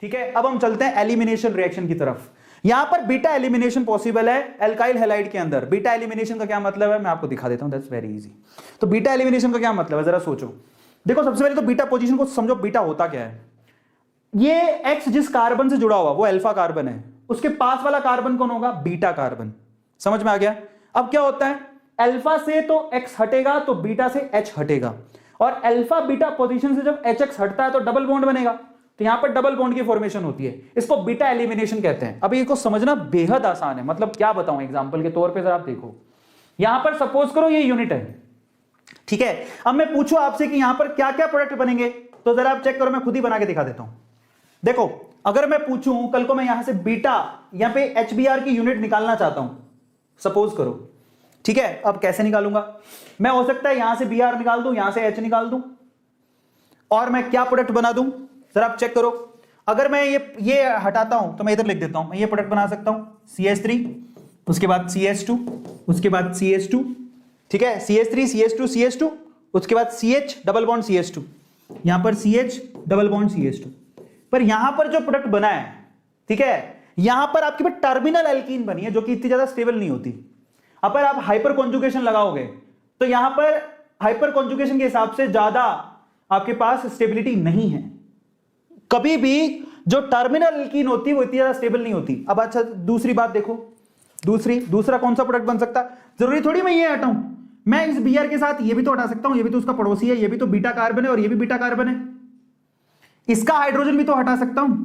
ठीक है, अब हम चलते हैं एलिमिनेशन रिएक्शन की तरफ। यहां पर बीटा एलिमिनेशन पॉसिबल है एल्काइल हैलाइड के अंदर। बीटा एलिमिनेशन का क्या मतलब है मैं आपको दिखा देता हूं, दैट्स वेरी इजी। तो बीटा एलिमिनेशन का क्या मतलब है जरा सोचो। देखो सबसे पहले तो बीटा पोजीशन को समझो, बीटा होता क्या है। ये एक्स जिस कार्बन से जुड़ा हुआ वो अल्फा कार्बन है, उसके पास वाला कार्बन कौन होगा, बीटा कार्बन। समझ में आ गया। अब क्या होता है, अल्फा से तो एक्स हटेगा तो बीटा से एच हटेगा, और अल्फा बीटा पोजीशन से जब एच एक्स हटता है तो डबल बॉन्ड बनेगा, तो यहां पर डबल बॉन्ड की फॉर्मेशन होती है। इसको बीटा एलिमिनेशन कहते हैं। अब इसको समझना बेहद आसान है, मतलब क्या बताऊं एग्जांपल के तौर पे जरा आप देखो। यहां पर सपोज करो ये यूनिट है, ठीक है। अब मैं पूछूं आपसे कि यहां पर क्या क्या प्रोडक्ट बनेंगे, तो जरा आप चेक करो, मैं खुद ही बना के दिखा देता हूं। देखो अगर मैं पूछूं कल को मैं यहां से बीटा यहां पे HBr की यूनिट निकालना चाहता हूं, सपोज करो, ठीक है। अब कैसे निकालूंगा मैं, हो सकता है यहां से Br निकाल दूं, यहां से H निकाल दूं, और मैं क्या प्रोडक्ट बना दूं जरा आप चेक करो। अगर मैं ये हटाता हूं तो मैं इधर लिख देता हूं, मैं ये प्रोडक्ट बना सकता हूं CH3, उसके बाद CH2, उसके बाद CH2, ठीक है, CH3 CH2 CH2, उसके बाद CH डबल बॉन्ड CH2, यहां पर CH डबल बॉन्ड CH2। पर यहां पर जो प्रोडक्ट बना है, ठीक है, यहां पर आपके पास टर्मिनल एल्कीन बनी है जो कि इतनी ज्यादा स्टेबल नहीं होती। अगर आप हाइपर कॉन्जुगेशन लगाओगे तो यहां पर हाइपर कॉन्जुगेशन के हिसाब से ज्यादा आपके पास स्टेबिलिटी नहीं है। कभी भी जो टर्मिनल एल्कीन होती है वो इतनी ज्यादा स्टेबल नहीं होती। अब अच्छा दूसरी बात देखो, दूसरा कौन सा प्रोडक्ट बन सकता है, जरूरी थोड़ी मैं ये हटाऊं, मैं इस Br के साथ ये भी तो हटा सकता हूं, ये भी तो उसका पड़ोसी है, ये भी तो बीटा कार्बन है और ये भी बीटा कार्बन है, इसका हाइड्रोजन भी तो हटा सकता हूं।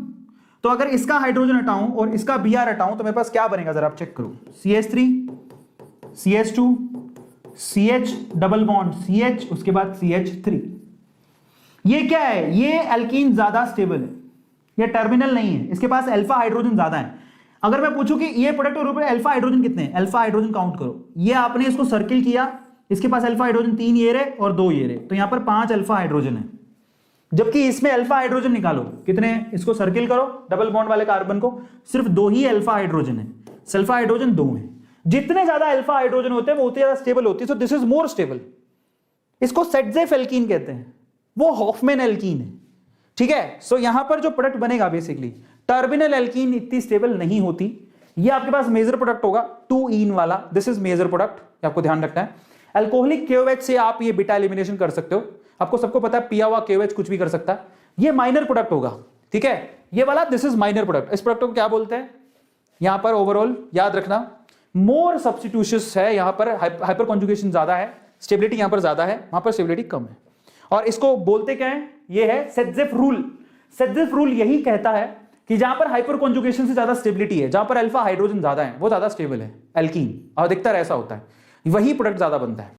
तो अगर इसका हाइड्रोजन हटाऊं और इसका Br हटाऊं तो मेरे पास क्या बनेगा जरा आप चेक करो, CH3 CH2 CH double bond CH, उसके बाद CH3। ये क्या है, ये एल्कीन ज्यादा स्टेबल है, ये टर्मिनल नहीं है, इसके पास अल्फा हाइड्रोजन ज्यादा है। अगर मैं पूछूं कि ये प्रोडक्ट के रूप में अल्फा हाइड्रोजन कितने हैं, अल्फा हाइड्रोजन काउंट करो, ये आपने इसको सर्किल किया, इसके पास अल्फा हाइड्रोजन 3 ये रहे और 2 ये रहे, तो यहां पर 5 अल्फा हाइड्रोजन है। जबकि इसमें अल्फा हाइड्रोजन निकालो कितने, इसको सर्किल करो डबल बॉन्ड वाले कार्बन को, सिर्फ 2 ही अल्फा हाइड्रोजन है, सल्फा हाइड्रोजन 2 है। जितने ज्यादा अल्फा हाइड्रोजन होते हैं वो उतनी ज्यादा स्टेबल होती है, so this is more stable. इसको सेटजेफ एल्कीन कहते हैं, वो हॉफमैन एल्कीन है, ठीक है। सो यहां पर जो प्रोडक्ट बनेगा बेसिकली टर्मिनल एल्कीन इतनी स्टेबल नहीं होती। ये आपके पास मेजर प्रोडक्ट होगा 2ene वाला, दिस इज मेजर प्रोडक्ट, आपको ध्यान रखना है। अल्कोहलिक KOH से आप ये बीटा एलिमिनेशन कर सकते हो, आपको सबको पता है पिया हुआ KOH कुछ भी कर सकता है। ये माइनर प्रोडक्ट होगा, ठीक है, ये वाला दिस इज माइनर प्रोडक्ट। इस प्रोडक्ट को क्या बोलते हैं, यहां पर ओवरऑल याद रखना मोर सब्स्टिट्यूशंस है, यहां पर हाइपर कॉन्जुगेशन ज्यादा है, स्टेबिलिटी यहां पर ज्यादा है, वहां पर स्टेबिलिटी कम है। और इसको बोलते क्या है, ये है सेटजेफ रूल। सेटजेफ रूल यही कहता है कि जहां पर हाइपर कॉन्जुगेशन से ज्यादा स्टेबिलिटी है, जहां पर अल्फा हाइड्रोजन ज्यादा है वो ज्यादा स्टेबल है एल्कीन, और अधिकतर ऐसा होता है, वही प्रोडक्ट ज्यादा बनता है।